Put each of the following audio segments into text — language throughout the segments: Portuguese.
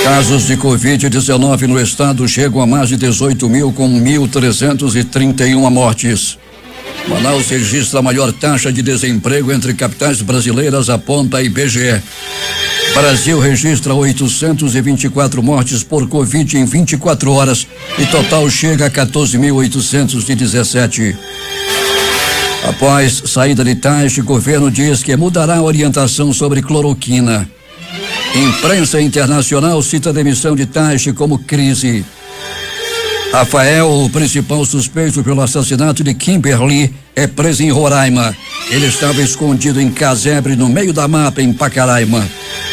Casos de Covid-19 no estado chegam a mais de 18 mil, com 1.331 mortes. Manaus registra a maior taxa de desemprego entre capitais brasileiras, aponta a IBGE. Brasil registra 824 mortes por Covid em 24 horas e total chega a 14.817. Após saída de Taixe, governo diz que mudará a orientação sobre cloroquina. Imprensa internacional cita a demissão de Taixe como crise. Rafael, o principal suspeito pelo assassinato de Kimberly, é preso em Roraima. Ele estava escondido em casebre no meio da mata em Pacaraima.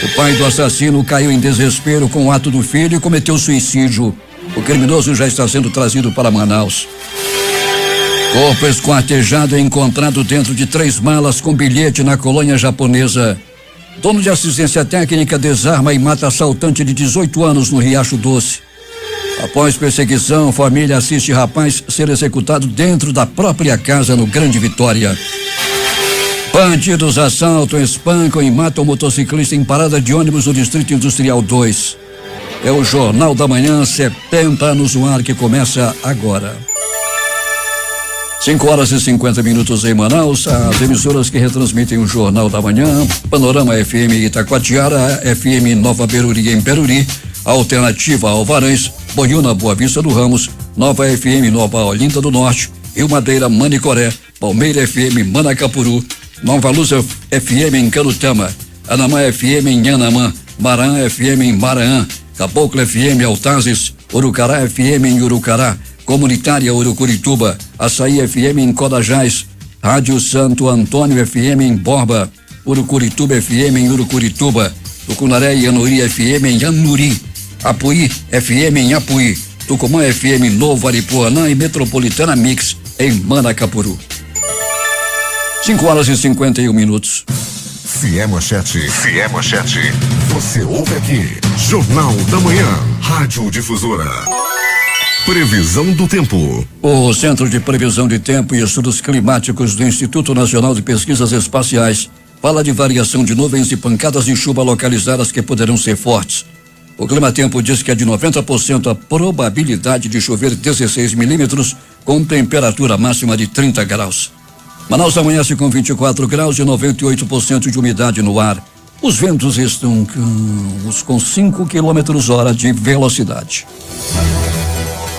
O pai do assassino caiu em desespero com o ato do filho e cometeu suicídio. O criminoso já está sendo trazido para Manaus. Corpo esquartejado é encontrado dentro de 3 malas com bilhete na colônia japonesa. Dono de assistência técnica desarma e mata assaltante de 18 anos no Riacho Doce. Após perseguição, família assiste rapaz ser executado dentro da própria casa no Grande Vitória. Bandidos assaltam, espancam e matam motociclista em parada de ônibus no Distrito Industrial 2. É o Jornal da Manhã, 70 anos no ar, que começa agora. 5h50 em Manaus. As emissoras que retransmitem o Jornal da Manhã: Panorama FM Itacoatiara, FM Nova Beruri em Beruri, Alternativa Alvarães, Boiúna Boa Vista do Ramos, Nova FM Nova Olinda do Norte, Rio Madeira Manicoré, Palmeira FM Manacapuru, Nova Luz FM em Canutama, Anamã FM em Anamã, Maran FM em Maraã, Caboclo FM Altazes, Urucará FM em Urucará, Comunitária Urucurituba, Açaí FM em Codajás, Rádio Santo Antônio FM em Borba, Urucurituba FM em Urucurituba, Tucunaré e Anuri FM em Anuri, Apuí FM em Apuí, Tucumã FM Novo Aripuanã e Metropolitana Mix em Manacapuru. 5h51. Se é manchete, você ouve aqui. Jornal da Manhã, Rádio Difusora. Previsão do tempo. O Centro de Previsão de Tempo e Estudos Climáticos do Instituto Nacional de Pesquisas Espaciais fala de variação de nuvens e pancadas de chuva localizadas que poderão ser fortes. O Climatempo diz que é de 90% a probabilidade de chover 16 milímetros com temperatura máxima de 30 graus. Manaus amanhece com 24 graus e 98% de umidade no ar. Os ventos estão com 5 km/h de velocidade.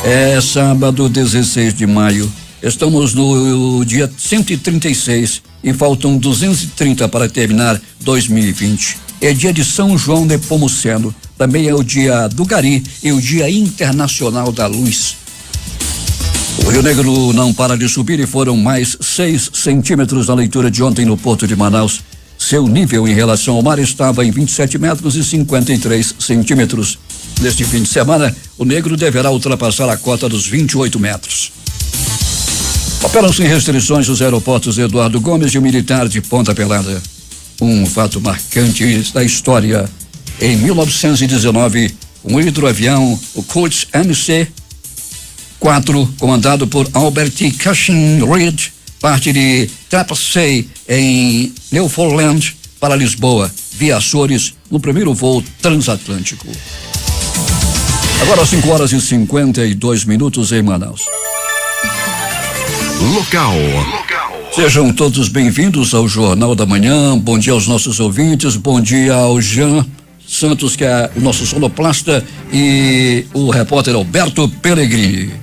É sábado, 16 de maio. Estamos no dia 136 e faltam 230 para terminar 2020. É dia de São João Nepomuceno. Também é o dia do Gari e o Dia Internacional da Luz. O Rio Negro não para de subir e foram mais 6 centímetros na leitura de ontem no Porto de Manaus. Seu nível em relação ao mar estava em 27 metros e 53 centímetros. Neste fim de semana, o Negro deverá ultrapassar a cota dos 28 metros. Operam sem restrições os aeroportos Eduardo Gomes e o Militar de Ponta Pelada. Um fato marcante da história. Em 1919, um hidroavião, o Kurtz MC-4, comandado por Albert Cushing Reed, parte de Tapsay, em Newfoundland, para Lisboa, via Açores, no primeiro voo transatlântico. Agora 5h52 em Manaus. Local. Sejam todos bem-vindos ao Jornal da Manhã. Bom dia aos nossos ouvintes, bom dia ao Jean Santos, que é o nosso sonoplasta, e o repórter Alberto Pellegrini.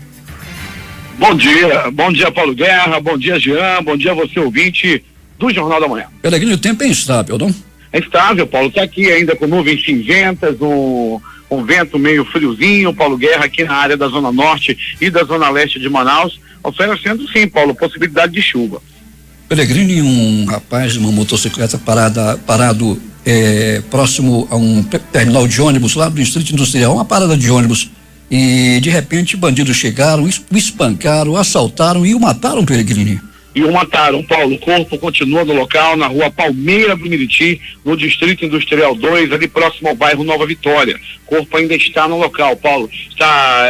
Bom dia Paulo Guerra, bom dia Jean, bom dia você ouvinte do Jornal da Manhã. Pellegrini, o tempo é instável, não? É estável, Paulo, está aqui ainda com nuvens cinzentas, um vento meio friozinho, Paulo Guerra, aqui na área da Zona Norte e da Zona Leste de Manaus, oferecendo sim, Paulo, possibilidade de chuva. Pellegrini, um rapaz de uma motocicleta parado próximo a um terminal de ônibus lá do Distrito Industrial, uma parada de ônibus, e de repente bandidos chegaram, o espancaram, assaltaram e o mataram, Pellegrini. E o mataram, Paulo. O corpo continua no local, na rua Palmeira do Miriti, no Distrito Industrial 2, ali próximo ao bairro Nova Vitória. O corpo ainda está no local, Paulo. Está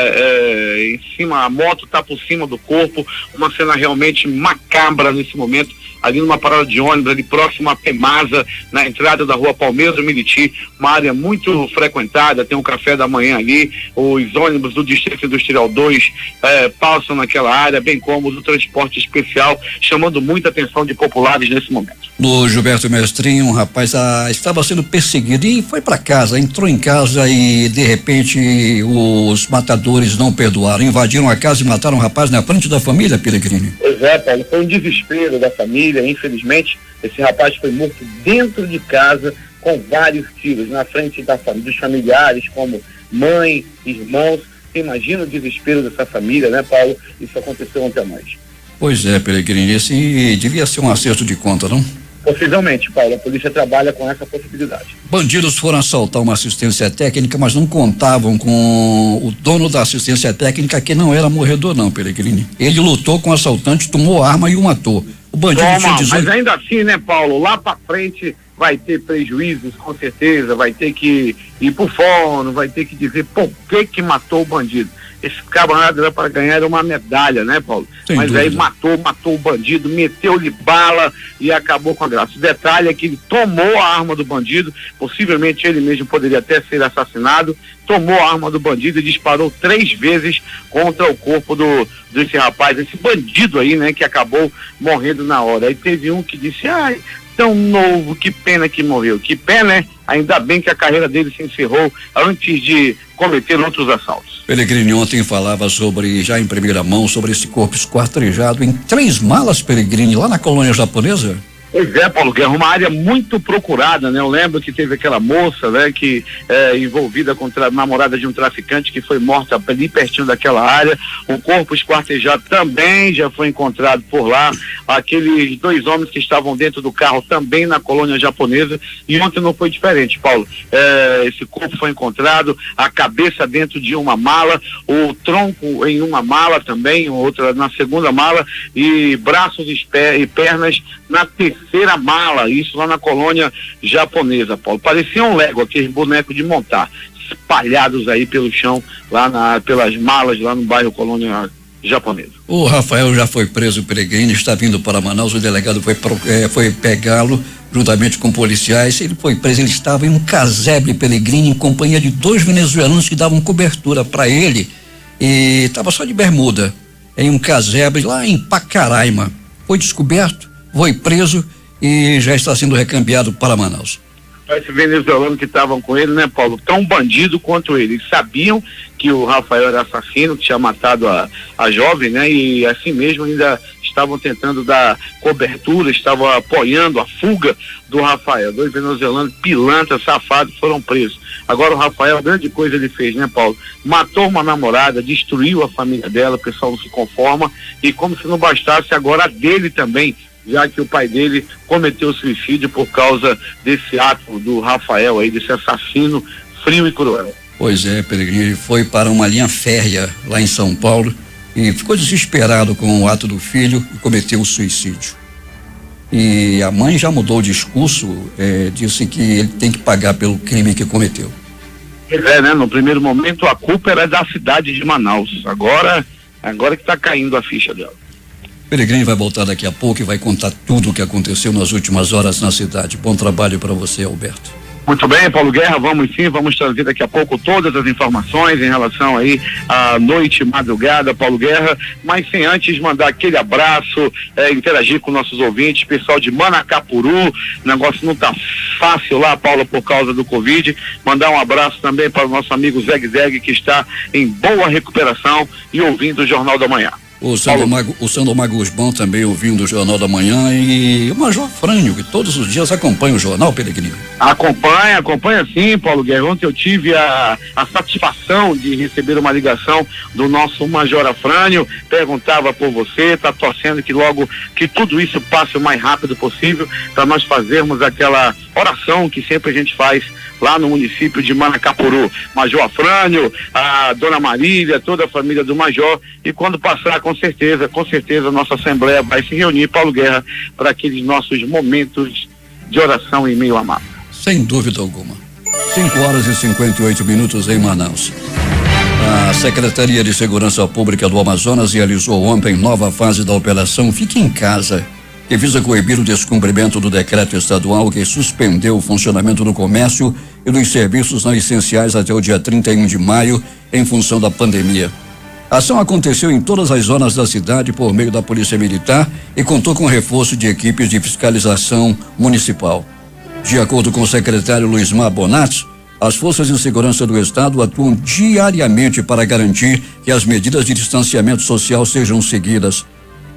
em cima, a moto está por cima do corpo, uma cena realmente macabra nesse momento. ali numa parada de ônibus, ali próximo à Pemasa, na entrada da rua Palmeiras do Militi, uma área muito frequentada, tem um café da manhã ali, os ônibus do Distrito Industrial 2 passam naquela área, bem como o do transporte especial, chamando muita atenção de populares nesse momento. No Gilberto Mestrinho, um rapaz estava sendo perseguido e foi para casa, entrou em casa e de repente os matadores não perdoaram, invadiram a casa e mataram o rapaz na frente da família, Peregrini. Pois é, Paulo, foi um desespero da família, infelizmente, esse rapaz foi morto dentro de casa com vários tiros, na frente dos familiares, como mãe, irmãos. Você imagina o desespero dessa família, né, Paulo? Isso aconteceu ontem à noite. Pois é, Peregrini, esse devia ser um acerto de conta, não? Possivelmente, Paulo, a polícia trabalha com essa possibilidade. Bandidos foram assaltar uma assistência técnica, mas não contavam com o dono da assistência técnica, que não era morredor não, Peregrini. Ele lutou com o assaltante, tomou a arma e o matou. O bandido tinha 18... Mas ainda assim, né, Paulo, lá pra frente vai ter prejuízos, com certeza, vai ter que ir pro fórum, vai ter que dizer por que matou o bandido. Esse camarada era para ganhar uma medalha, né, Paulo? Sem Mas dúvida. Aí matou o bandido, meteu-lhe bala e acabou com a graça. O detalhe é que ele tomou a arma do bandido, possivelmente ele mesmo poderia até ser assassinado, tomou a arma do bandido e disparou 3 vezes contra o corpo desse rapaz, esse bandido aí, né, que acabou morrendo na hora. Aí teve um que disse, tão novo, que pena que morreu. Que pena, né? Ainda bem que a carreira dele se encerrou antes de cometer outros assaltos. Peregrini ontem falava já em primeira mão, sobre esse corpo esquartejado em 3 malas, Peregrini, lá na colônia japonesa. Pois é, Paulo Guerra, uma área muito procurada, né? Eu lembro que teve aquela moça, né, que envolvida com a namorada de um traficante que foi morta ali pertinho daquela área. O corpo esquartejado também já foi encontrado por lá. Aqueles 2 homens que estavam dentro do carro também na colônia japonesa. E ontem não foi diferente, Paulo. Esse corpo foi encontrado, a cabeça dentro de uma mala, o tronco em uma mala também, outra na segunda mala, e braços e pernas na terceira mala, isso lá na colônia japonesa, Paulo. Parecia um Lego, aqueles bonecos de montar, espalhados aí pelo chão, pelas malas, lá no bairro Colônia Japonesa. O Rafael já foi preso, Peregrini, está vindo para Manaus, o delegado foi pegá-lo juntamente com policiais. Ele foi preso, ele estava em um casebre, Peregrini, em companhia de 2 venezuelanos que davam cobertura para ele, e estava só de bermuda, em um casebre lá em Pacaraima. Foi descoberto, foi preso e já está sendo recambiado para Manaus. Esse venezuelano que estavam com ele, né, Paulo, tão bandido quanto ele. Eles sabiam que o Rafael era assassino, que tinha matado a jovem, né, e assim mesmo ainda estavam tentando dar cobertura, estavam apoiando a fuga do Rafael. 2 venezuelanos pilantras, safados, foram presos. Agora o Rafael, a grande coisa ele fez, né, Paulo? Matou uma namorada, destruiu a família dela, o pessoal não se conforma, e como se não bastasse, agora a dele também, já que o pai dele cometeu suicídio por causa desse ato do Rafael aí, desse assassino frio e cruel. Pois é, Peregrini, ele foi para uma linha férrea lá em São Paulo e ficou desesperado com o ato do filho e cometeu o suicídio. E a mãe já mudou o discurso, disse que ele tem que pagar pelo crime que cometeu. Pois é, né? No primeiro momento a culpa era da cidade de Manaus, agora que está caindo a ficha dela. Peregrini vai voltar daqui a pouco e vai contar tudo o que aconteceu nas últimas horas na cidade. Bom trabalho para você, Alberto. Muito bem, Paulo Guerra, vamos trazer daqui a pouco todas as informações em relação aí à noite, madrugada, Paulo Guerra, mas sem antes mandar aquele abraço, interagir com nossos ouvintes, pessoal de Manacapuru. O negócio não tá fácil lá, Paulo, por causa do Covid. Mandar um abraço também para o nosso amigo Zeg, que está em boa recuperação e ouvindo o Jornal da Manhã. O Sandro Magusbão também ouvindo o Jornal da Manhã, e o Major Frânio, que todos os dias acompanha o jornal, Peregrini. Acompanha sim, Paulo Guerra. Ontem eu tive a satisfação de receber uma ligação do nosso Major Afrânio, perguntava por você, tá torcendo que tudo isso passe o mais rápido possível para nós fazermos aquela oração que sempre a gente faz lá no município de Manacapuru. Major Afrânio, a Dona Marília, toda a família do Major, e quando passar, com certeza a nossa Assembleia vai se reunir, Paulo Guerra, para aqueles nossos momentos de oração em meio à mata. Sem dúvida alguma. 5h58 em Manaus. A Secretaria de Segurança Pública do Amazonas realizou ontem nova fase da operação Fique em Casa, que visa coibir o descumprimento do decreto estadual que suspendeu o funcionamento do comércio e dos serviços não essenciais até o dia 31 de maio, em função da pandemia. A ação aconteceu em todas as zonas da cidade por meio da Polícia Militar e contou com reforço de equipes de fiscalização municipal. De acordo com o secretário Luizmar Bonatti, as forças de segurança do estado atuam diariamente para garantir que as medidas de distanciamento social sejam seguidas.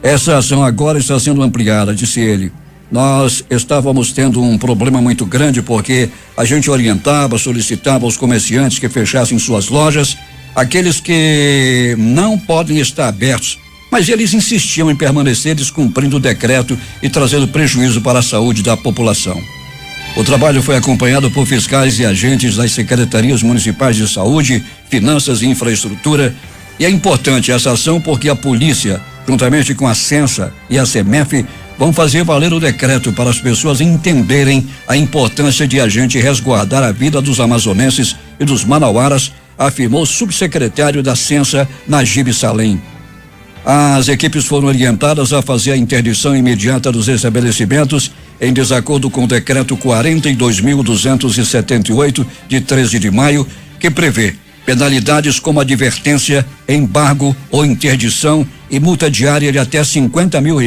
Essa ação agora está sendo ampliada, disse ele. Nós estávamos tendo um problema muito grande porque a gente orientava, solicitava aos comerciantes que fechassem suas lojas, aqueles que não podem estar abertos, mas eles insistiam em permanecer descumprindo o decreto e trazendo prejuízo para a saúde da população. O trabalho foi acompanhado por fiscais e agentes das secretarias municipais de saúde, finanças e infraestrutura, e é importante essa ação porque a polícia, juntamente com a Sensa e a CEMEF, vão fazer valer o decreto para as pessoas entenderem a importância de a gente resguardar a vida dos amazonenses e dos manauaras, afirmou o subsecretário da Sensa, Najib Salem. As equipes foram orientadas a fazer a interdição imediata dos estabelecimentos em desacordo com o decreto 42.278 de 13 de maio, que prevê penalidades como advertência, embargo ou interdição e multa diária de até R$50 mil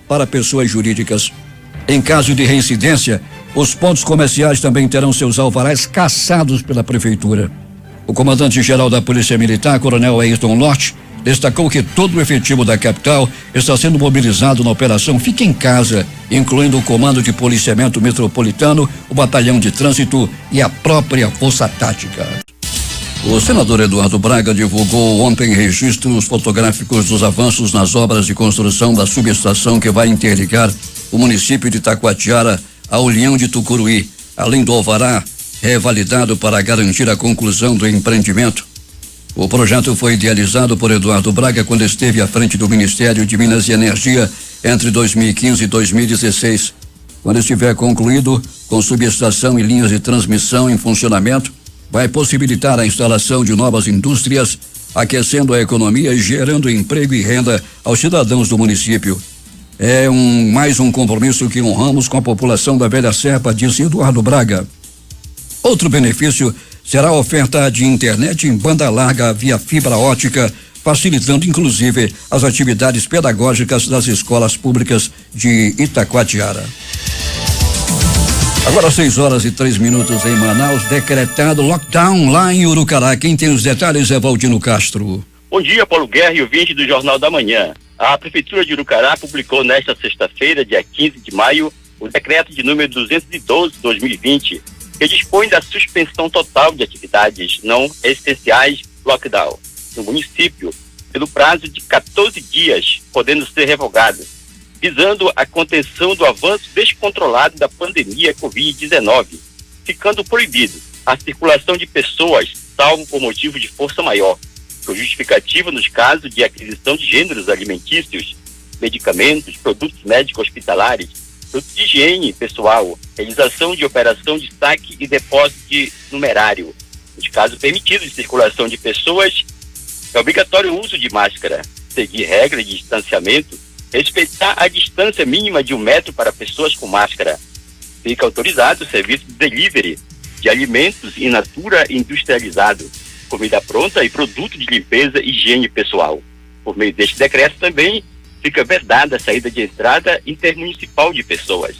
para pessoas jurídicas. Em caso de reincidência, os pontos comerciais também terão seus alvarás cassados pela prefeitura. O comandante-geral da Polícia Militar, Coronel Ayrton Norte, destacou que todo o efetivo da capital está sendo mobilizado na operação Fique em Casa, incluindo o Comando de Policiamento Metropolitano, o Batalhão de Trânsito e a própria Força Tática. O senador Eduardo Braga divulgou ontem registros fotográficos dos avanços nas obras de construção da subestação que vai interligar o município de Itacoatiara ao União de Tucuruí, além do alvará revalidado para garantir a conclusão do empreendimento. O projeto foi idealizado por Eduardo Braga quando esteve à frente do Ministério de Minas e Energia entre 2015 e 2016. Quando estiver concluído, com subestação e linhas de transmissão em funcionamento, vai possibilitar a instalação de novas indústrias, aquecendo a economia e gerando emprego e renda aos cidadãos do município. É mais um compromisso que honramos com a população da Velha Serpa, disse Eduardo Braga. Outro benefício será a oferta de internet em banda larga via fibra ótica, facilitando inclusive as atividades pedagógicas das escolas públicas de Itacoatiara. Agora 6h03 em Manaus, decretado lockdown lá em Urucará. Quem tem os detalhes é Valdino Castro. Bom dia, Paulo Guerra e ouvinte do Jornal da Manhã. A Prefeitura de Urucará publicou nesta sexta-feira, dia 15 de maio, o decreto de número 212/2020, que dispõe da suspensão total de atividades não essenciais, lockdown, no município, pelo prazo de 14 dias, podendo ser revogado, visando a contenção do avanço descontrolado da pandemia Covid-19, ficando proibido a circulação de pessoas, salvo por motivo de força maior, com justificativa nos casos de aquisição de gêneros alimentícios, medicamentos, produtos médicos hospitalares, produtos de higiene pessoal, realização de operação de saque e depósito de numerário. Nos casos permitidos de circulação de pessoas, é obrigatório o uso de máscara, seguir regras de distanciamento, respeitar a distância mínima de 1 metro para pessoas com máscara. Fica autorizado o serviço de delivery de alimentos in natura industrializado, comida pronta e produto de limpeza e higiene pessoal. Por meio deste decreto também fica vedada a saída de entrada intermunicipal de pessoas,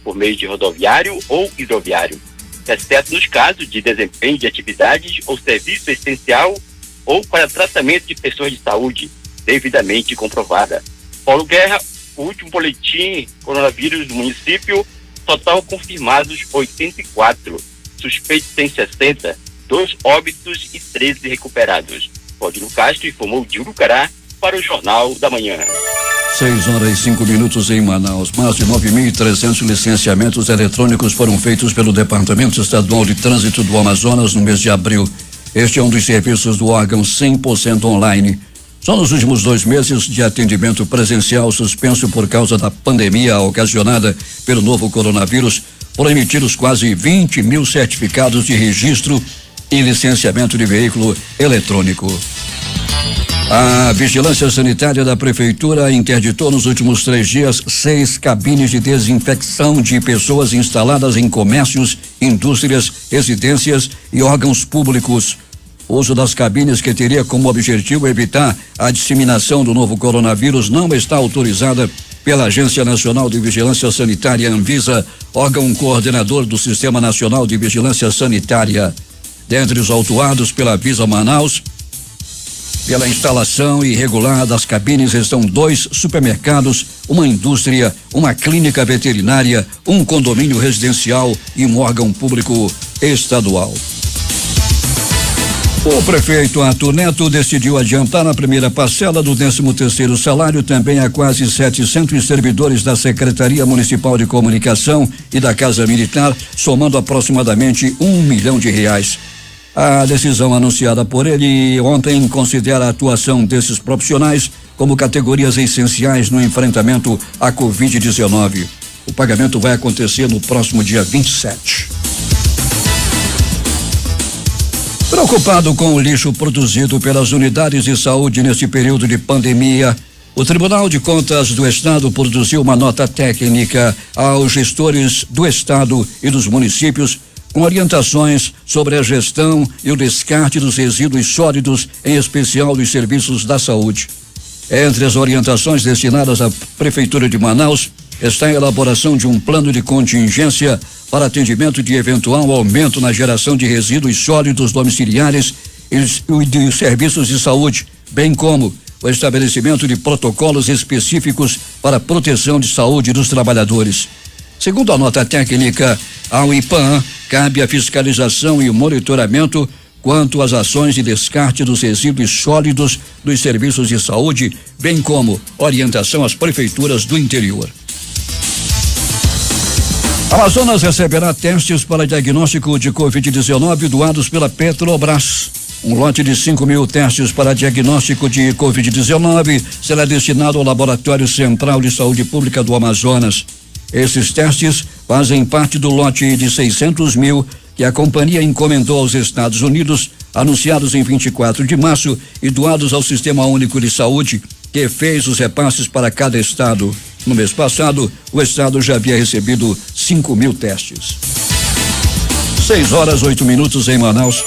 por meio de rodoviário ou hidroviário, exceto nos casos de desempenho de atividades ou serviço essencial ou para tratamento de pessoas de saúde devidamente comprovada. Paulo Guerra, o último boletim coronavírus do município, total confirmados 84, suspeitos tem 60, 2 óbitos e 13 recuperados. Valdino Castro informou de Urucará para o Jornal da Manhã. 6h05 em Manaus. Mais de 9.300 licenciamentos eletrônicos foram feitos pelo Departamento Estadual de Trânsito do Amazonas no mês de abril. Este é um dos serviços do órgão 100% online. Só nos últimos 2 meses de atendimento presencial suspenso por causa da pandemia ocasionada pelo novo coronavírus, foram emitidos quase 20 mil certificados de registro e licenciamento de veículo eletrônico. A Vigilância Sanitária da Prefeitura interditou nos últimos 3 dias 6 cabines de desinfecção de pessoas instaladas em comércios, indústrias, residências e órgãos públicos. O uso das cabines, que teria como objetivo evitar a disseminação do novo coronavírus, não está autorizada pela Agência Nacional de Vigilância Sanitária, Anvisa, órgão coordenador do Sistema Nacional de Vigilância Sanitária. Dentre os autuados pela Visa Manaus, pela instalação irregular das cabines, estão 2 supermercados, uma indústria, uma clínica veterinária, um condomínio residencial e um órgão público estadual. O prefeito Arthur Neto decidiu adiantar a primeira parcela do 13º salário também a quase 700 servidores da Secretaria Municipal de Comunicação e da Casa Militar, somando aproximadamente R$1 milhão. A decisão anunciada por ele ontem considera a atuação desses profissionais como categorias essenciais no enfrentamento à Covid-19. O pagamento vai acontecer no próximo dia 27. Preocupado com o lixo produzido pelas unidades de saúde neste período de pandemia, o Tribunal de Contas do Estado produziu uma nota técnica aos gestores do Estado e dos municípios com orientações sobre a gestão e o descarte dos resíduos sólidos, em especial dos serviços da saúde. Entre as orientações destinadas à Prefeitura de Manaus está a elaboração de um plano de contingência para atendimento de eventual aumento na geração de resíduos sólidos domiciliares e de serviços de saúde, bem como o estabelecimento de protocolos específicos para a proteção de saúde dos trabalhadores. Segundo a nota técnica, ao IPAM cabe a fiscalização e o monitoramento quanto às ações de descarte dos resíduos sólidos dos serviços de saúde, bem como orientação às prefeituras do interior. Amazonas receberá testes para diagnóstico de Covid-19 doados pela Petrobras. Um lote de 5.000 testes para diagnóstico de Covid-19 será destinado ao Laboratório Central de Saúde Pública do Amazonas. Esses testes fazem parte do lote de 600.000 que a companhia encomendou aos Estados Unidos, anunciados em 24 de março e doados ao Sistema Único de Saúde, que fez os repasses para cada estado. No mês passado, o estado já havia recebido 5.000 testes. 6:08 em Manaus.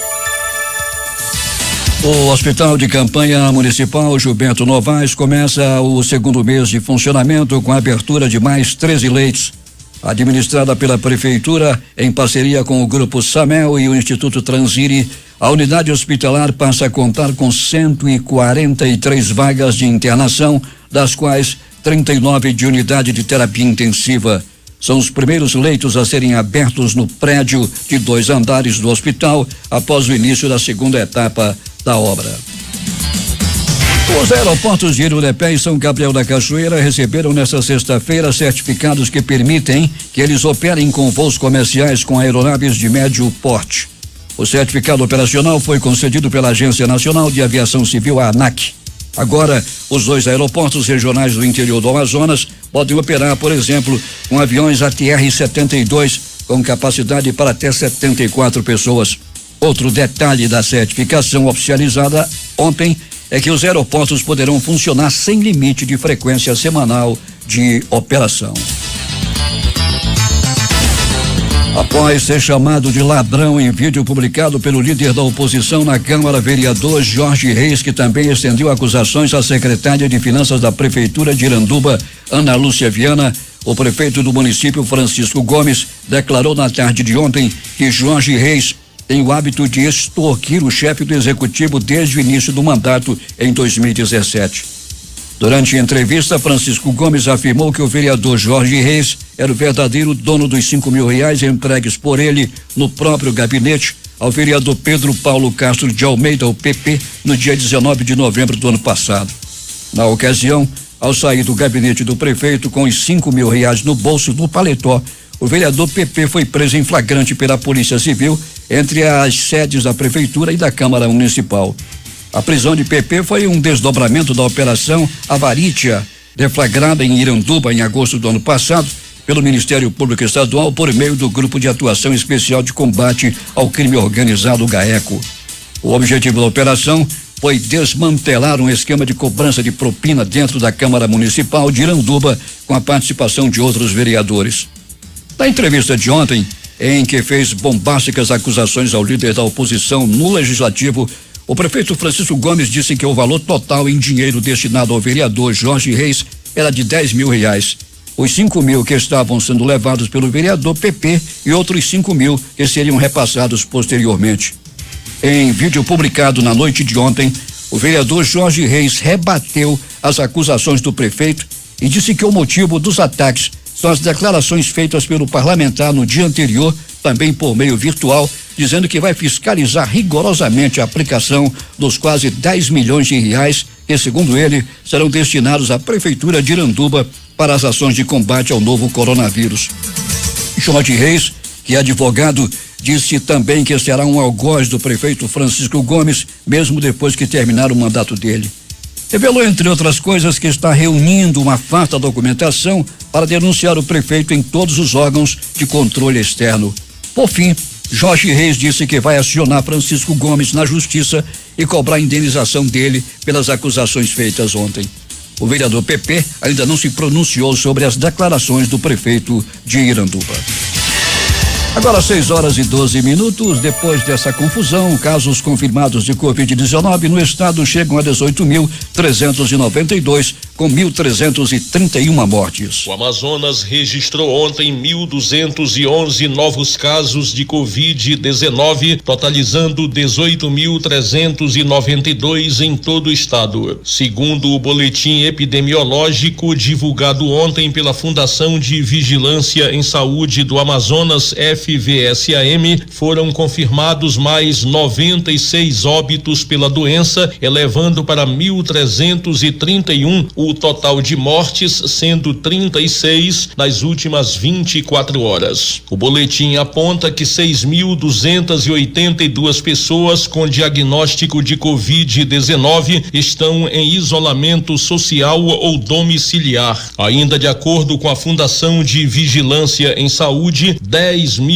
O Hospital de Campanha Municipal Gilberto Novaes começa o 2º mês de funcionamento com a abertura de mais 13 leitos. Administrada pela Prefeitura, em parceria com o Grupo Samel e o Instituto Transire, a unidade hospitalar passa a contar com 143 vagas de internação, das quais 39 de unidade de terapia intensiva. São os primeiros leitos a serem abertos no prédio de 2 andares do hospital após o início da 2ª etapa da obra. Os aeroportos de Irurepé e São Gabriel da Cachoeira receberam nesta sexta-feira certificados que permitem que eles operem com voos comerciais com aeronaves de médio porte. O certificado operacional foi concedido pela Agência Nacional de Aviação Civil, a ANAC. Agora, os 2 aeroportos regionais do interior do Amazonas podem operar, por exemplo, com aviões ATR-72 com capacidade para até 74 pessoas. Outro detalhe da certificação oficializada ontem é que os aeroportos poderão funcionar sem limite de frequência semanal de operação. Após ser chamado de ladrão em vídeo publicado pelo líder da oposição na Câmara, vereador Jorge Reis, que também estendeu acusações à secretária de Finanças da Prefeitura de Iranduba, Ana Lúcia Viana, o prefeito do município, Francisco Gomes, declarou na tarde de ontem que Jorge Reis tem o hábito de extorquir o chefe do executivo desde o início do mandato em 2017. Durante a entrevista, Francisco Gomes afirmou que o vereador Jorge Reis era o verdadeiro dono dos R$5.000 entregues por ele no próprio gabinete ao vereador Pedro Paulo Castro de Almeida, o PP, no dia 19 de novembro do ano passado. Na ocasião, ao sair do gabinete do prefeito com os R$5.000 no bolso do paletó, o vereador PP foi preso em flagrante pela Polícia Civil entre as sedes da Prefeitura e da Câmara Municipal. A prisão de PP foi um desdobramento da Operação Avarícia, deflagrada em Iranduba em agosto do ano passado pelo Ministério Público Estadual por meio do Grupo de Atuação Especial de Combate ao Crime Organizado, GAECO. O objetivo da operação foi desmantelar um esquema de cobrança de propina dentro da Câmara Municipal de Iranduba, com a participação de outros vereadores. Na entrevista de ontem, em que fez bombásticas acusações ao líder da oposição no Legislativo, o prefeito Francisco Gomes disse que o valor total em dinheiro destinado ao vereador Jorge Reis era de R$10 mil. Os 5 mil que estavam sendo levados pelo vereador PP e outros 5 mil que seriam repassados posteriormente. Em vídeo publicado na noite de ontem, o vereador Jorge Reis rebateu as acusações do prefeito e disse que o motivo dos ataques são as declarações feitas pelo parlamentar no dia anterior, também por meio virtual, dizendo que vai fiscalizar rigorosamente a aplicação dos quase R$10 milhões que, segundo ele, serão destinados à Prefeitura de Iranduba para as ações de combate ao novo coronavírus. Jorge Reis, que é advogado, disse também que será um algoz do prefeito Francisco Gomes, mesmo depois que terminar o mandato dele. Revelou, entre outras coisas, que está reunindo uma farta documentação para denunciar o prefeito em todos os órgãos de controle externo. Por fim, Jorge Reis disse que vai acionar Francisco Gomes na justiça e cobrar a indenização dele pelas acusações feitas ontem. O vereador PP ainda não se pronunciou sobre as declarações do prefeito de Iranduba. Agora 6h12. Depois dessa confusão, casos confirmados de Covid-19 no estado chegam a 18.392, com 1.331 mortes. O Amazonas registrou ontem 1.211 novos casos de Covid-19, totalizando 18.392 em todo o estado. Segundo o boletim epidemiológico divulgado ontem pela Fundação de Vigilância em Saúde do Amazonas, FVSAM, foram confirmados mais 96 óbitos pela doença, elevando para 1.331 o total de mortes, sendo 36 nas últimas 24 horas. O boletim aponta que 6.282 pessoas com diagnóstico de Covid-19 estão em isolamento social ou domiciliar. Ainda de acordo com a Fundação de Vigilância em Saúde, 10.242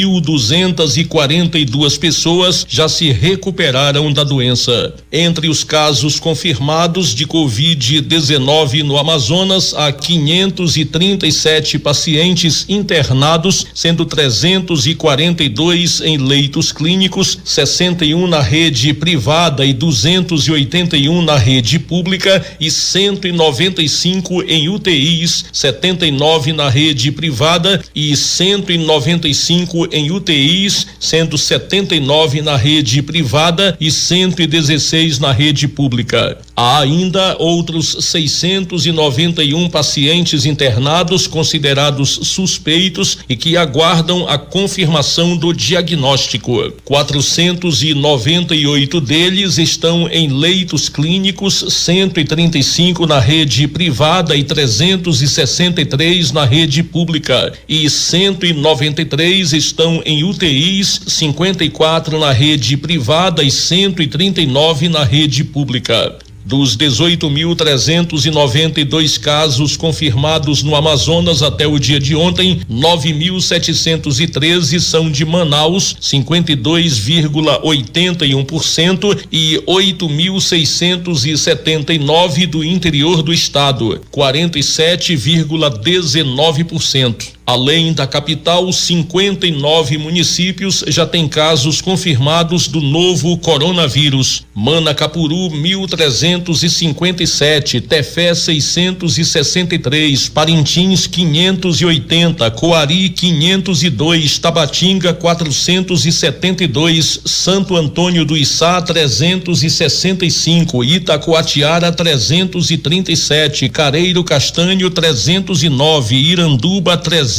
pessoas já se recuperaram da doença. Entre os casos confirmados de Covid-19 no Amazonas, há 537 pacientes internados, sendo 342 em leitos clínicos, 61 na rede privada e 281 na rede pública e 195 em UTIs, 79 na rede privada e 195 em UTIs, sendo 79 na rede privada e 116 na rede pública. Há ainda outros 691 pacientes internados considerados suspeitos e que aguardam a confirmação do diagnóstico. 498 deles estão em leitos clínicos, 135 na rede privada e 363 na rede pública, e 193 estão em UTIs, 54 na rede privada e 139 na rede pública. Dos 18.392 casos confirmados no Amazonas até o dia de ontem, 9.713 são de Manaus, 52,81%, e 8.679 do interior do estado, 47,19%. Além da capital, 59 municípios já têm casos confirmados do novo coronavírus. Manacapuru, 1.357, Tefé, 663, Parintins, 580, Coari, 502, Tabatinga, 472, Santo Antônio do Içá, 365, Itacoatiara, 337, Careiro Castanho, 309, Iranduba, 303,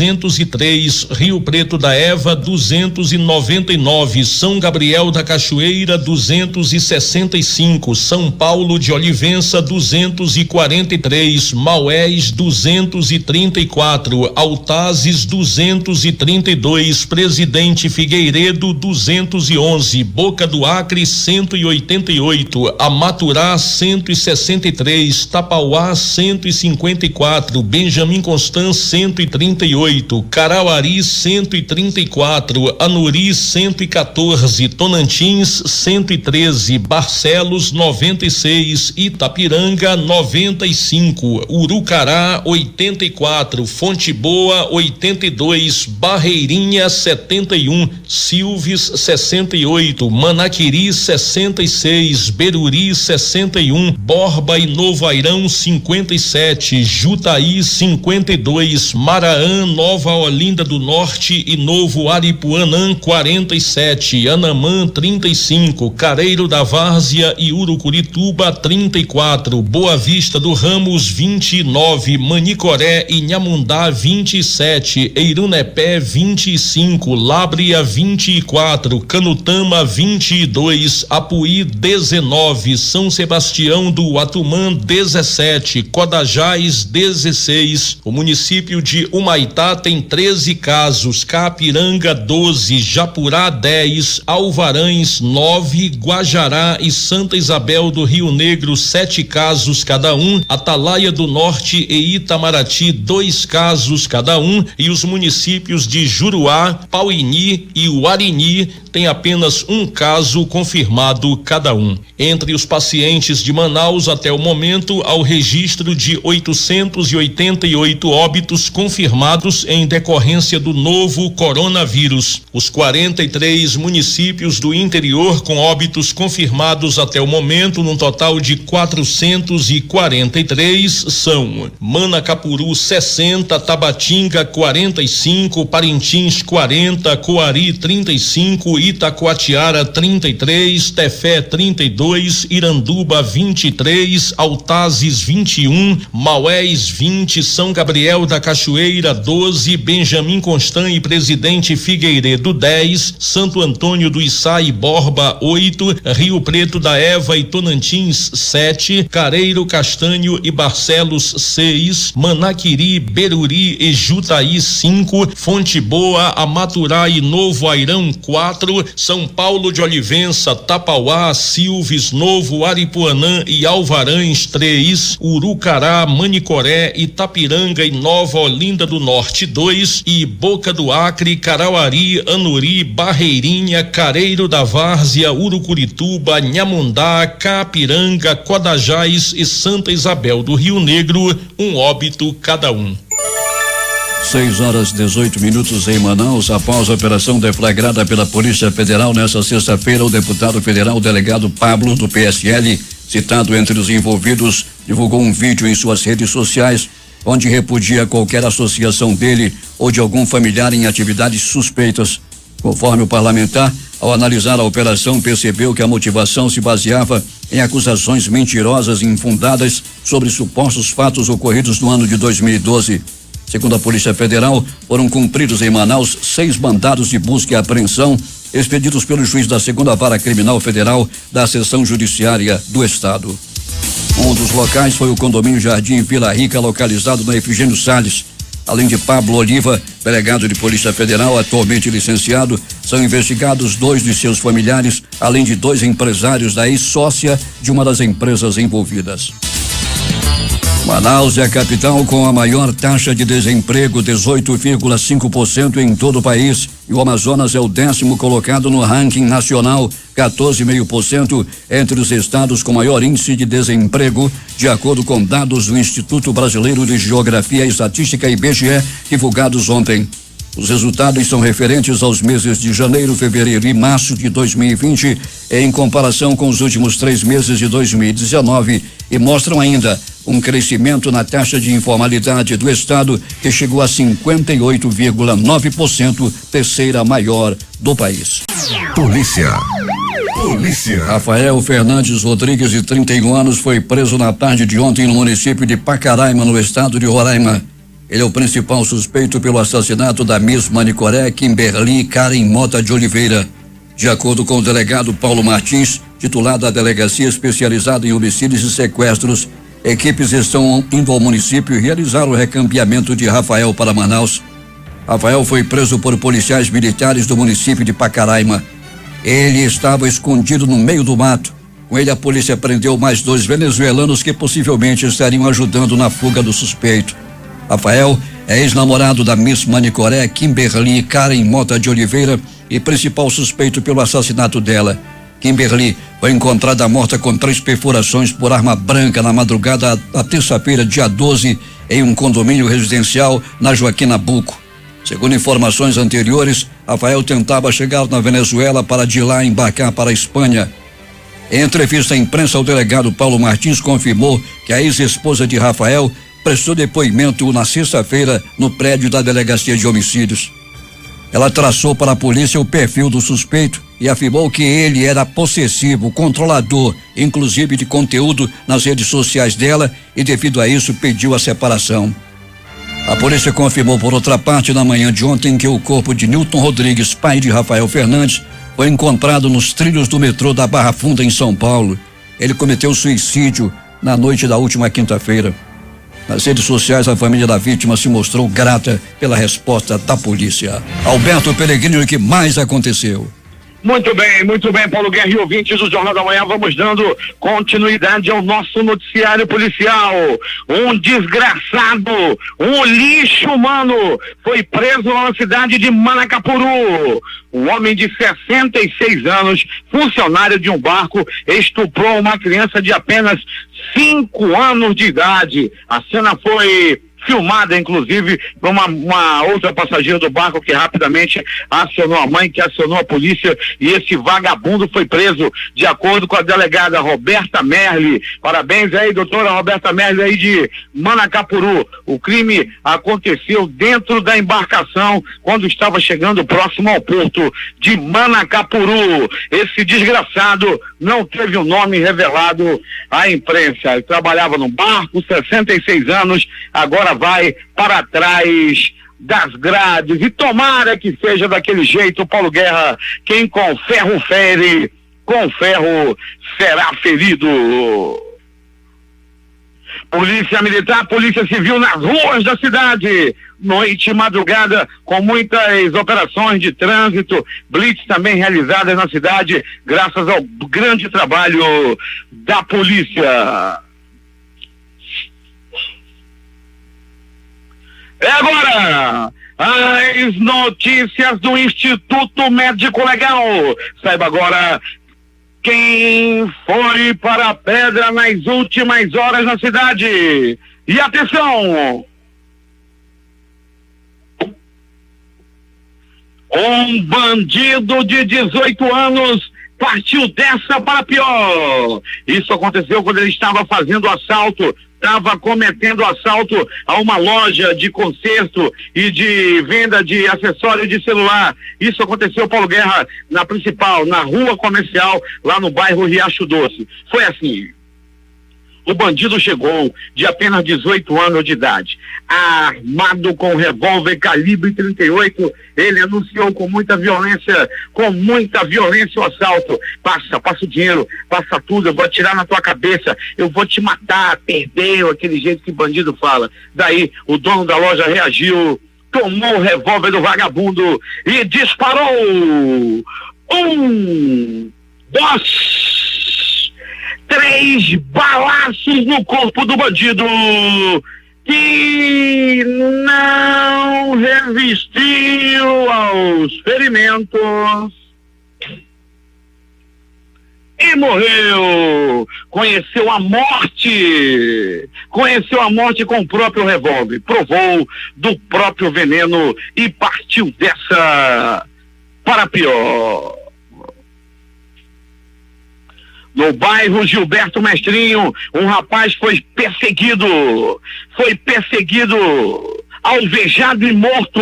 Rio Preto da Eva, 299, São Gabriel da Cachoeira, 265, São Paulo de de Olivença 243, Maués 234, Altazes 232, Presidente Figueiredo 211, Boca do Acre 188, Amaturá 163, Tapauá 154, Benjamin Constant 138, Carauari 134, Anuri 114, Tonantins 113, Barcelos 96, Itapiranga 95, Urucará 84, Fonte Boa 82, Barreirinha 71, Silves 68, Manaquiri 66, Beruri 61, Borba e Novo Airão 57, Jutaí 52, Maraã, Nova Olinda do Norte e Novo Aripuanã 47, Anamã 35, Careiro da Várzea e Urucurituba 34, Boa Vista do Ramos 29, Manicoré e Nhamundá 27, Eirunepé 25, Lábrea 24, Canutama 22, Apuí 19, São Sebastião do Atumã 17, Codajás 16. O município de Humaitá tem 13 casos, Capiranga 12, Japurá 10, Alvarães 9, Guajará e Santa Isabel do Rio Negro 7 casos cada um, Atalaia do Norte e Itamaraty 2 casos cada um, e os municípios de Juruá, Pauini e Uarini têm apenas um caso confirmado cada um. Entre os pacientes de Manaus até o momento, há o registro de 888 óbitos confirmados em decorrência do novo coronavírus. Os 43 municípios do interior com óbitos confirmados até o momento, num total de 443, são Manacapuru 60, Tabatinga 45, Parintins 40, Coari 35, Itacoatiara 33, Tefé 32, Iranduba 23, Altazes 21, Maués 20, São Gabriel da Cachoeira 12, Benjamin Constant e Presidente Figueiredo 10, Santo Antônio do Içá e Borba 8, Rio Preto da Eva e Tonantins 7, Careiro, Castanho e Barcelos 6, Manaquiri, Beruri e Jutaí 5, Fonte Boa, Amaturá e Novo Airão 4, São Paulo de Olivença, Tapauá, Silves, Novo Aripuanã e Alvarães 3, Urucará, Manicoré, Itapiranga e Nova Olinda do Norte 2 e Boca do Acre, Carauari, Anuri, Barreirinha, Careiro da Várzea, Urucurituba, Nhamundá, Capiranga, Codajás e Santa Isabel do Rio Negro, um óbito cada um. 6h18 em Manaus. Após a operação deflagrada pela Polícia Federal nesta sexta-feira, o deputado federal delegado Pablo, do PSL, citado entre os envolvidos, divulgou um vídeo em suas redes sociais onde repudia qualquer associação dele ou de algum familiar em atividades suspeitas. Conforme o parlamentar, ao analisar a operação, percebeu que a motivação se baseava em acusações mentirosas e infundadas sobre supostos fatos ocorridos no ano de 2012. Segundo a Polícia Federal, foram cumpridos em Manaus 6 mandados de busca e apreensão expedidos pelo juiz da 2ª Vara Criminal Federal da Seção Judiciária do Estado. Um dos locais foi o condomínio Jardim Vila Rica, localizado na Efigênio Salles. Além de Pablo Oliva, delegado de Polícia Federal, atualmente licenciado, são investigados 2 de seus familiares, além de 2 empresários da ex-sócia de uma das empresas envolvidas. Manaus é a capital com a maior taxa de desemprego, 18,5% em todo o país, e o Amazonas é o 10º colocado no ranking nacional, 14,5% entre os estados com maior índice de desemprego, de acordo com dados do Instituto Brasileiro de Geografia e Estatística, IBGE, divulgados ontem. Os resultados são referentes aos meses de janeiro, fevereiro e março de 2020, em comparação com os últimos 3 meses de 2019, e mostram ainda um crescimento na taxa de informalidade do estado, que chegou a 58,9%, terceira maior do país. Polícia. Rafael Fernandes Rodrigues, de 31 anos, foi preso na tarde de ontem no município de Pacaraima, no estado de Roraima. Ele é o principal suspeito pelo assassinato da Miss Manicoré, Kimberly Karen Mota de Oliveira. De acordo com o delegado Paulo Martins, titular da Delegacia Especializada em Homicídios e Sequestros. Equipes estão indo ao município e realizaram o recambiamento de Rafael para Manaus. Rafael foi preso por policiais militares do município de Pacaraima. Ele estava escondido no meio do mato. Com ele, a polícia prendeu mais 2 venezuelanos que possivelmente estariam ajudando na fuga do suspeito. Rafael é ex-namorado da Miss Manicoré, Kimberly Karen Mota de Oliveira, e principal suspeito pelo assassinato dela. Kimberly foi encontrada morta com 3 perfurações por arma branca na madrugada da terça-feira, dia 12, em um condomínio residencial na Joaquim Nabuco. Segundo informações anteriores, Rafael tentava chegar na Venezuela para de lá embarcar para a Espanha. Em entrevista à imprensa, o delegado Paulo Martins confirmou que a ex-esposa de Rafael prestou depoimento na sexta-feira no prédio da Delegacia de Homicídios. Ela traçou para a polícia o perfil do suspeito e afirmou que ele era possessivo, controlador, inclusive de conteúdo nas redes sociais dela, e devido a isso pediu a separação. A polícia confirmou, por outra parte, na manhã de ontem, que o corpo de Nilton Rodrigues, pai de Rafael Fernandes, foi encontrado nos trilhos do metrô da Barra Funda, em São Paulo. Ele cometeu suicídio na noite da última quinta-feira. Nas redes sociais, a família da vítima se mostrou grata pela resposta da polícia. Alberto Pellegrini, o que mais aconteceu? Muito bem, Paulo Guerra e ouvintes do Jornal da Manhã, vamos dando continuidade ao nosso noticiário policial. Um desgraçado, um lixo humano, foi preso na cidade de Manacapuru. Um homem de 66 anos, funcionário de um barco, estuprou uma criança de apenas 5 anos de idade. A cena foi filmada, inclusive, por uma outra passageira do barco que rapidamente acionou a mãe, que acionou a polícia, e esse vagabundo foi preso, de acordo com a delegada Roberta Merli. Parabéns aí, doutora Roberta Merli, aí de Manacapuru. O crime aconteceu dentro da embarcação, quando estava chegando próximo ao porto de Manacapuru. Esse desgraçado não teve o nome revelado à imprensa. Ele trabalhava no barco, 66 anos, agora vai para trás das grades, e tomara que seja daquele jeito, Paulo Guerra. Quem com ferro fere, com ferro será ferido. Polícia Militar, Polícia Civil nas ruas da cidade, noite e madrugada, com muitas operações de trânsito, blitz também realizadas na cidade, graças ao grande trabalho da polícia. É agora as notícias do Instituto Médico Legal. Saiba agora quem foi para a pedra nas últimas horas na cidade. E atenção! Um bandido de 18 anos partiu dessa para pior. Isso aconteceu quando ele estava fazendo assalto, estava cometendo assalto a uma loja de conserto e de venda de acessórios de celular. Isso aconteceu, Paulo Guerra, na principal, na rua comercial, lá no bairro Riacho Doce. Foi assim: o bandido chegou, de apenas 18 anos de idade, armado com revólver calibre 38, ele anunciou com muita violência o assalto. Passa o dinheiro, passa tudo, eu vou atirar na tua cabeça, eu vou te matar, perdeu, aquele jeito que bandido fala. Daí o dono da loja reagiu, tomou o revólver do vagabundo e disparou. 1, 2, 3 balaços no corpo do bandido, que não resistiu aos ferimentos e morreu. Conheceu a morte com o próprio revólver, provou do próprio veneno e partiu dessa para pior. No bairro Gilberto Mestrinho, um rapaz foi perseguido, alvejado e morto,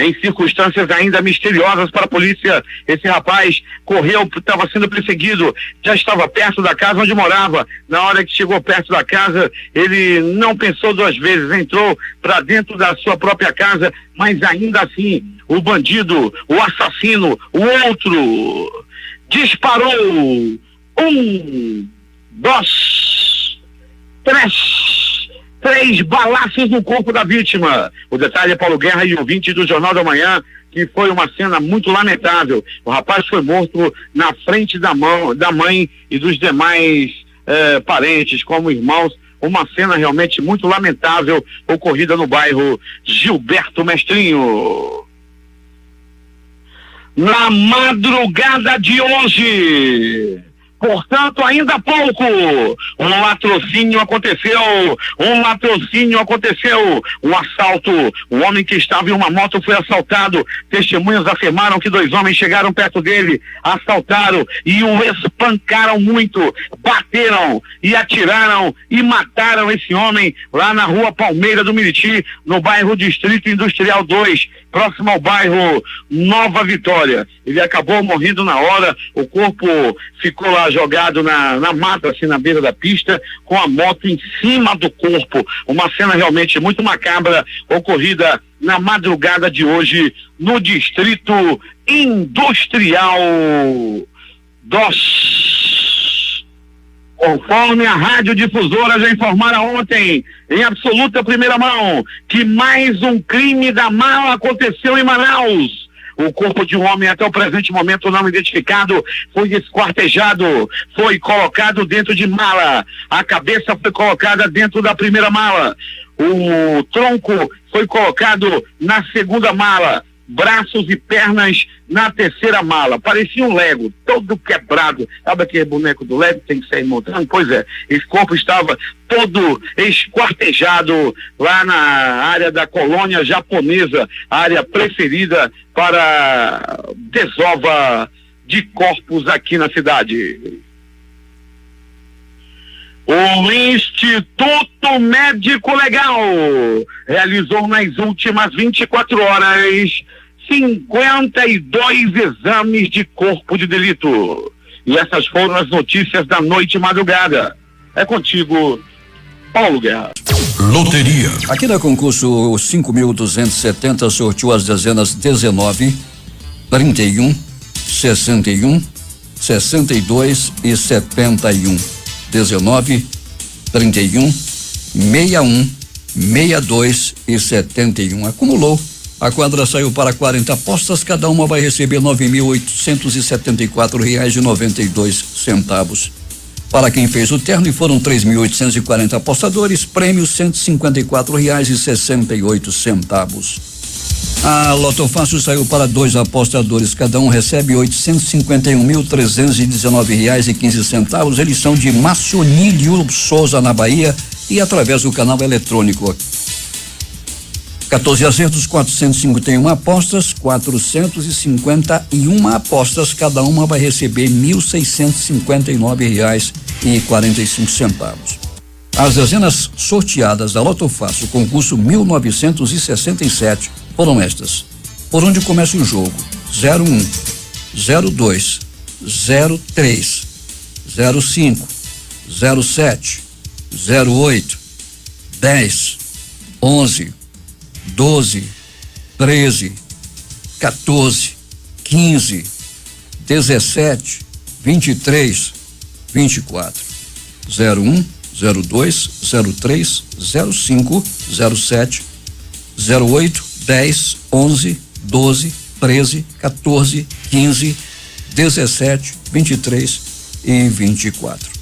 em circunstâncias ainda misteriosas para a polícia. Esse rapaz correu, estava sendo perseguido, já estava perto da casa onde morava. Na hora que chegou perto da casa, ele não pensou 2 vezes, entrou para dentro da sua própria casa, mas ainda assim, o bandido, o assassino, o outro, disparou Três balaços no corpo da vítima. O detalhe é Paulo Guerra e ouvinte do Jornal da Manhã, que foi uma cena muito lamentável. O rapaz foi morto na frente da mãe e dos demais parentes, como irmãos. Uma cena realmente muito lamentável ocorrida no bairro Gilberto Mestrinho. Na madrugada de hoje, portanto, ainda há pouco, um latrocínio aconteceu, um assalto, um homem que estava em uma moto foi assaltado. Testemunhas afirmaram que 2 homens chegaram perto dele, assaltaram e o espancaram muito, bateram e atiraram e mataram esse homem lá na rua Palmeira do Miriti, no bairro Distrito Industrial 2, próximo ao bairro Nova Vitória. Ele acabou morrendo na hora, o corpo ficou lá jogado na mata, assim, na beira da pista, com a moto em cima do corpo. Uma cena realmente muito macabra, ocorrida na madrugada de hoje, no Distrito Industrial 2. Conforme a Rádio Difusora já informara ontem, em absoluta primeira mão, que mais um crime da mala aconteceu em Manaus. O corpo de um homem, até o presente momento não identificado, foi esquartejado, foi colocado dentro de mala. A cabeça foi colocada dentro da primeira mala. O tronco foi colocado na segunda mala. Braços e pernas na terceira mala. Parecia um Lego, todo quebrado. Sabe aquele boneco do Lego que tem que sair montando? Pois é, esse corpo estava todo esquartejado lá na área da colônia japonesa, área preferida para desova de corpos aqui na cidade. O Instituto Médico Legal realizou nas últimas 24 horas 52 exames de corpo de delito. E essas foram as notícias da noite e madrugada. É contigo, Paulo Guerra. Loteria. Aqui na concurso 5.270 sortiu as dezenas 19, 31, 61, 62 e 71. 19, 31, 61, 62 e 71. Acumulou. A quadra saiu para 40 apostas, cada uma vai receber R$9.874,92. Para quem fez o terno, e foram 3.840 apostadores, prêmio R$154,68. A Loto Fácil saiu para 2 apostadores, cada um recebe R$851.319,15. Eles são de Macionílio Souza, na Bahia, e através do canal eletrônico. 14 acertos, 451 apostas, 451 apostas, cada uma vai receber R$1.659,45. As dezenas sorteadas da Loto Fácil, concurso 1967, foram estas: por onde começa o jogo: 01, 02, 03, 05, 07, 08, 10, 11, 12, 13, 14, 15, 17, 23, 24. 01, 02, 03, 05, 07, 08, 10, 11, 12, 13, 14, 15, 17, 23 e 24.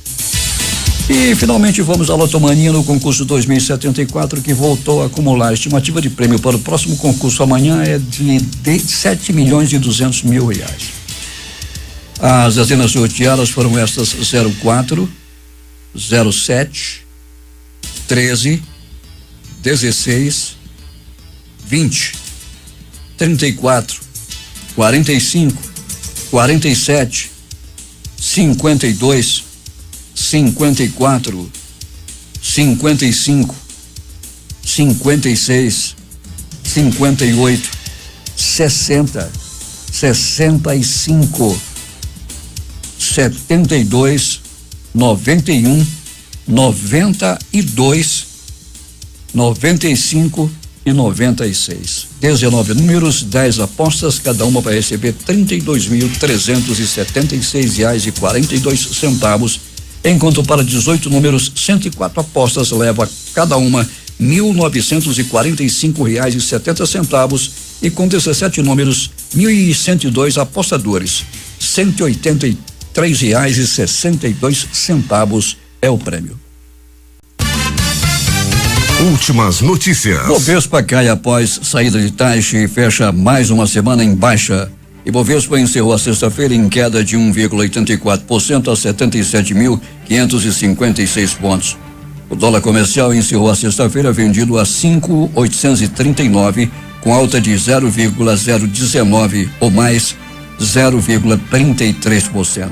E finalmente vamos à Lotomania no concurso 2074, que voltou a acumular. A estimativa de prêmio para o próximo concurso amanhã é de R$7.200.000. As dezenas sorteadas foram estas: 04, 07, 13, 16, 20, 34, 45, 47, 52, 54, 55, 56, 58, 60, 65, 72, 91, 92, 95, 2.596. 19 números, 10 apostas, cada uma vai receber R$32.376,42, enquanto para 18 números, 104 apostas leva cada uma R$1.945,70, e com 17 números, 1.102 apostadores, R$183,62 é o prêmio. Últimas notícias. Bovespa cai após saída de taxa e fecha mais uma semana em baixa. E Bovespa encerrou a sexta-feira em queda de 1,84% a 77.556 pontos. O dólar comercial encerrou a sexta-feira vendido a 5.839, com alta de 0,019 ou mais 0,33%.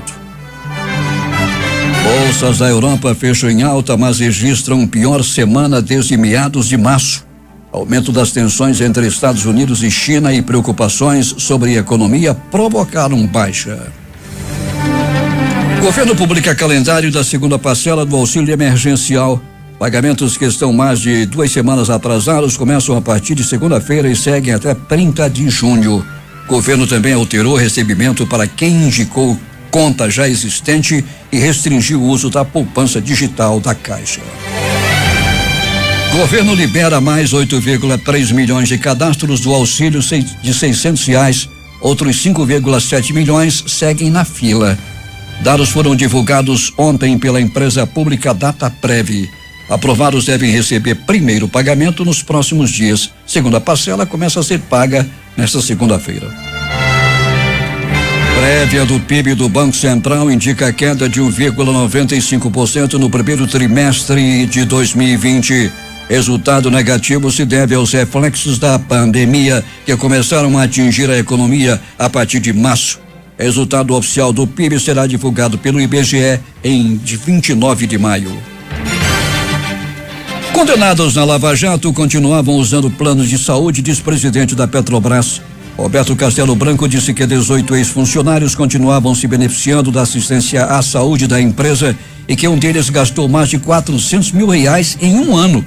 Bolsas da Europa fecham em alta, mas registram pior semana desde meados de março. Aumento das tensões entre Estados Unidos e China e preocupações sobre a economia provocaram baixa. O governo publica calendário da segunda parcela do auxílio emergencial. Pagamentos que estão mais de 2 semanas atrasados começam a partir de segunda-feira e seguem até 30 de junho. O governo também alterou o recebimento para quem indicou conta já existente e restringiu o uso da poupança digital da Caixa. Governo libera mais 8,3 milhões de cadastros do auxílio de R$600. Outros 5,7 milhões seguem na fila. Dados foram divulgados ontem pela empresa pública Dataprev. Aprovados devem receber primeiro pagamento nos próximos dias. Segunda parcela começa a ser paga nesta segunda-feira. Prévia do PIB do Banco Central indica queda de 1,95% no primeiro trimestre de 2020. Resultado negativo se deve aos reflexos da pandemia que começaram a atingir a economia a partir de março. Resultado oficial do PIB será divulgado pelo IBGE em 29 de maio. Condenados na Lava Jato continuavam usando planos de saúde, diz presidente da Petrobras. Roberto Castelo Branco disse que 18 ex-funcionários continuavam se beneficiando da assistência à saúde da empresa e que um deles gastou mais de R$400 mil em um ano.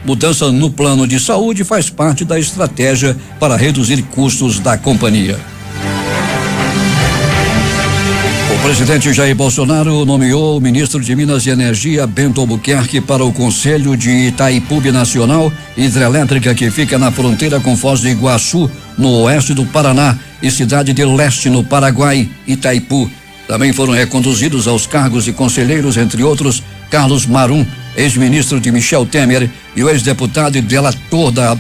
Mudança no plano de saúde faz parte da estratégia para reduzir custos da companhia. O presidente Jair Bolsonaro nomeou o ministro de Minas e Energia, Bento Albuquerque, para o Conselho de Itaipu Nacional, hidrelétrica que fica na fronteira com Foz do Iguaçu, no oeste do Paraná, e Cidade de Leste, no Paraguai, Itaipu. Também foram reconduzidos aos cargos de conselheiros, entre outros, Carlos Marum, ex-ministro de Michel Temer, e o ex-deputado e delator da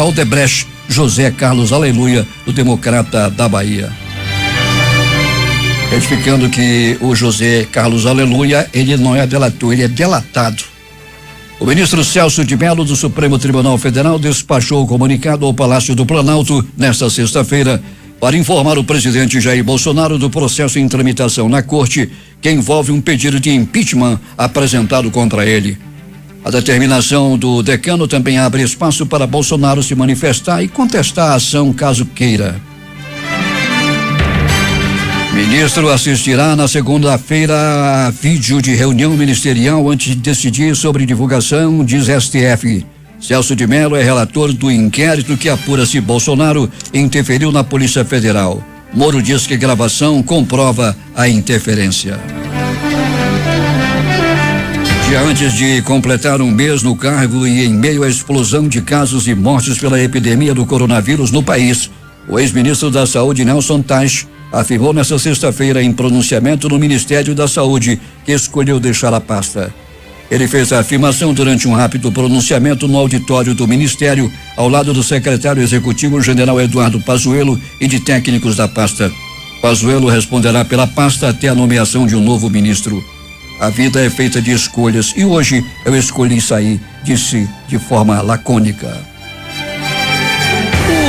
Odebrecht, José Carlos Aleluia, do Democrata da Bahia. Retificando que o José Carlos Aleluia, ele não é delator, ele é delatado. O ministro Celso de Mello, do Supremo Tribunal Federal, despachou o comunicado ao Palácio do Planalto nesta sexta-feira para informar o presidente Jair Bolsonaro do processo em tramitação na corte que envolve um pedido de impeachment apresentado contra ele. A determinação do decano também abre espaço para Bolsonaro se manifestar e contestar a ação caso queira. Ministro assistirá na segunda-feira a vídeo de reunião ministerial antes de decidir sobre divulgação, diz STF. Celso de Mello é relator do inquérito que apura se Bolsonaro interferiu na Polícia Federal. Moro diz que gravação comprova a interferência. Dia antes de completar um mês no cargo e em meio à explosão de casos e mortes pela epidemia do coronavírus no país, o ex-ministro da Saúde, Nelson Teich, afirmou nesta sexta-feira em pronunciamento no Ministério da Saúde que escolheu deixar a pasta. Ele fez a afirmação durante um rápido pronunciamento no auditório do Ministério, ao lado do secretário executivo, general Eduardo Pazuello, e de técnicos da pasta. Pazuello responderá pela pasta até a nomeação de um novo ministro. A vida é feita de escolhas e hoje eu escolhi sair, disse de forma lacônica.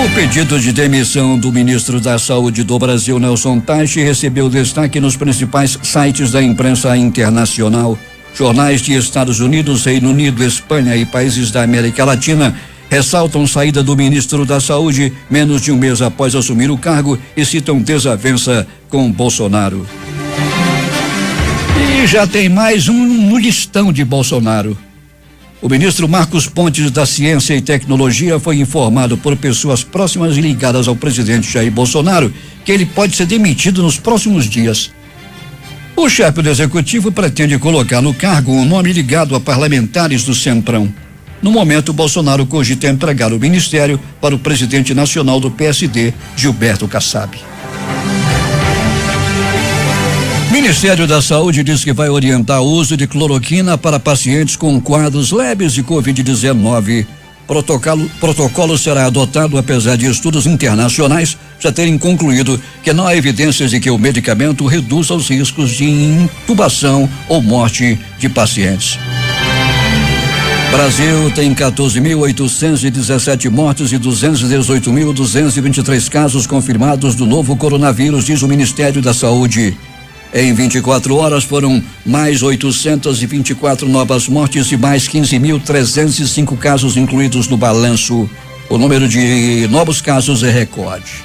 O pedido de demissão do ministro da Saúde do Brasil, Nelson Teich, recebeu destaque nos principais sites da imprensa internacional. Jornais de Estados Unidos, Reino Unido, Espanha e países da América Latina ressaltam saída do ministro da Saúde menos de um mês após assumir o cargo e citam desavença com Bolsonaro. E já tem mais um no listão de Bolsonaro. O ministro Marcos Pontes da Ciência e Tecnologia foi informado por pessoas próximas e ligadas ao presidente Jair Bolsonaro que ele pode ser demitido nos próximos dias. O chefe do executivo pretende colocar no cargo um nome ligado a parlamentares do Centrão. No momento, Bolsonaro cogita entregar o ministério para o presidente nacional do PSD, Gilberto Kassab. O Ministério da Saúde diz que vai orientar o uso de cloroquina para pacientes com quadros leves de Covid-19. Protocolo será adotado apesar de estudos internacionais já terem concluído que não há evidências de que o medicamento reduza os riscos de intubação ou morte de pacientes. Brasil tem 14.817 mortes e 218.223 casos confirmados do novo coronavírus, diz o Ministério da Saúde. Em 24 horas foram mais 824 novas mortes e mais 15.305 casos incluídos no balanço. O número de novos casos é recorde.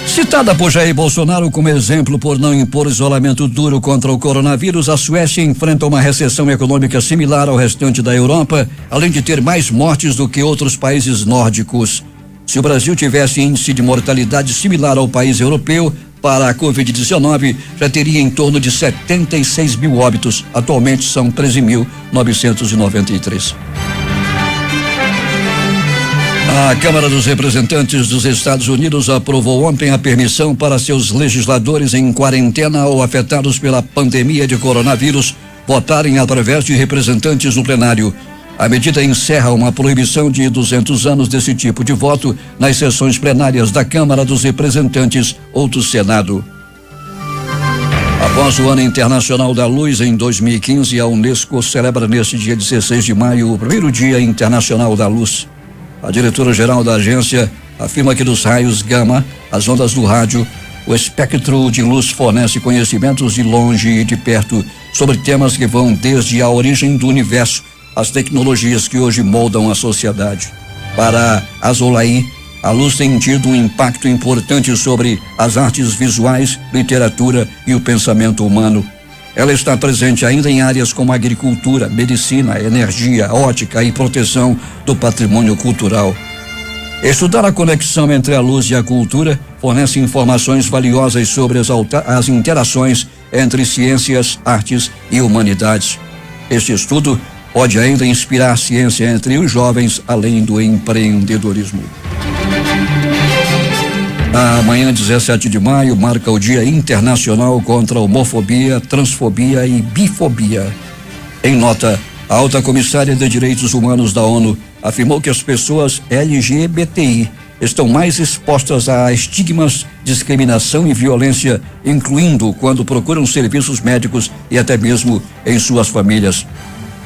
Citada por Jair Bolsonaro como exemplo por não impor isolamento duro contra o coronavírus, a Suécia enfrenta uma recessão econômica similar ao restante da Europa, além de ter mais mortes do que outros países nórdicos. Se o Brasil tivesse índice de mortalidade similar ao país europeu, para a Covid-19 já teria em torno de 76 mil óbitos. Atualmente são 13.993. A Câmara dos Representantes dos Estados Unidos aprovou ontem a permissão para seus legisladores em quarentena ou afetados pela pandemia de coronavírus votarem através de representantes no plenário. A medida encerra uma proibição de 200 anos desse tipo de voto nas sessões plenárias da Câmara dos Representantes ou do Senado. Após o Ano Internacional da Luz em 2015, a Unesco celebra neste dia 16 de maio o primeiro Dia Internacional da Luz. A diretora-geral da agência afirma que dos raios gama, as ondas do rádio, o espectro de luz fornece conhecimentos de longe e de perto sobre temas que vão desde a origem do universo, as tecnologias que hoje moldam a sociedade. Para Azolaí, a luz tem tido um impacto importante sobre as artes visuais, literatura e o pensamento humano. Ela está presente ainda em áreas como agricultura, medicina, energia, ótica e proteção do patrimônio cultural. Estudar a conexão entre a luz e a cultura fornece informações valiosas sobre as interações entre ciências, artes e humanidades. Este estudo pode ainda inspirar ciência entre os jovens, além do empreendedorismo. Amanhã, 17 de maio, marca o Dia Internacional contra a Homofobia, Transfobia e Bifobia. Em nota, a alta comissária de Direitos Humanos da ONU afirmou que as pessoas LGBTI estão mais expostas a estigmas, discriminação e violência, incluindo quando procuram serviços médicos e até mesmo em suas famílias.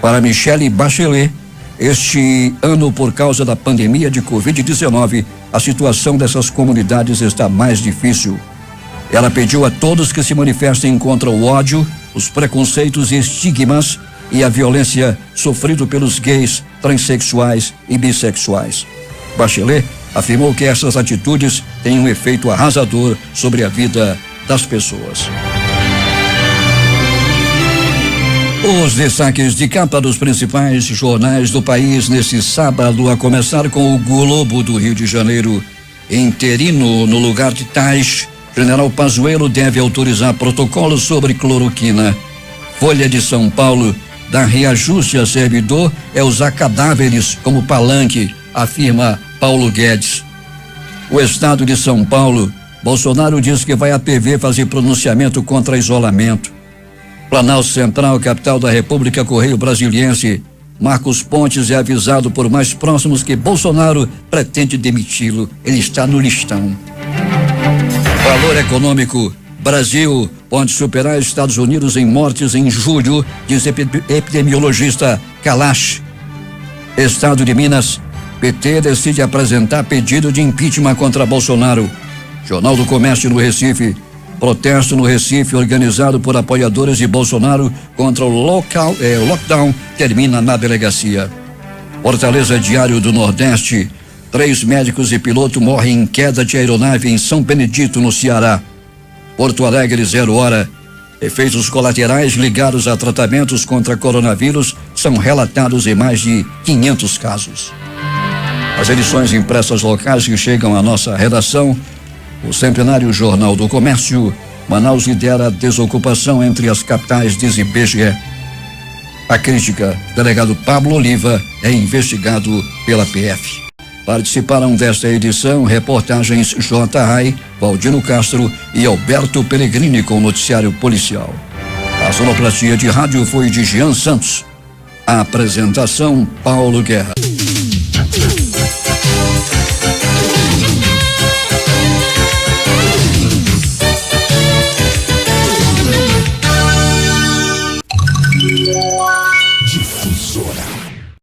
Para Michelle Bachelet, este ano, por causa da pandemia de Covid-19, a situação dessas comunidades está mais difícil. Ela pediu a todos que se manifestem contra o ódio, os preconceitos e estigmas e a violência sofrido pelos gays, transexuais e bissexuais. Bachelet afirmou que essas atitudes têm um efeito arrasador sobre a vida das pessoas. Os destaques de capa dos principais jornais do país nesse sábado, a começar com o Globo do Rio de Janeiro. Interino no lugar de Tais, General Pazuello deve autorizar protocolo sobre cloroquina. Folha de São Paulo, dar reajuste a servidor é usar cadáveres como palanque, afirma Paulo Guedes. O estado de São Paulo, Bolsonaro diz que vai à PV fazer pronunciamento contra isolamento. Planalto Central, capital da República, Correio Brasiliense. Marcos Pontes é avisado por mais próximos que Bolsonaro pretende demiti-lo. Ele está no listão. Valor econômico. Brasil pode superar Estados Unidos em mortes em julho, diz epidemiologista Kalash. Estado de Minas. PT decide apresentar pedido de impeachment contra Bolsonaro. Jornal do Comércio no Recife. Protesto no Recife organizado por apoiadores de Bolsonaro contra o lockdown termina na delegacia. Fortaleza Diário do Nordeste. 3 médicos e piloto morrem em queda de aeronave em São Benedito, no Ceará. Porto Alegre, 0 hora. Efeitos colaterais ligados a tratamentos contra coronavírus são relatados em mais de 500 casos. As edições impressas locais que chegam à nossa redação, o centenário Jornal do Comércio, Manaus lidera a desocupação entre as capitais, diz IBGE. A crítica, delegado Pablo Oliva, é investigado pela PF. Participaram desta edição reportagens J. Rai, Valdino Castro e Alberto Pellegrini com o noticiário policial. A sonoplastia de rádio foi de Jean Santos. A apresentação, Paulo Guerra.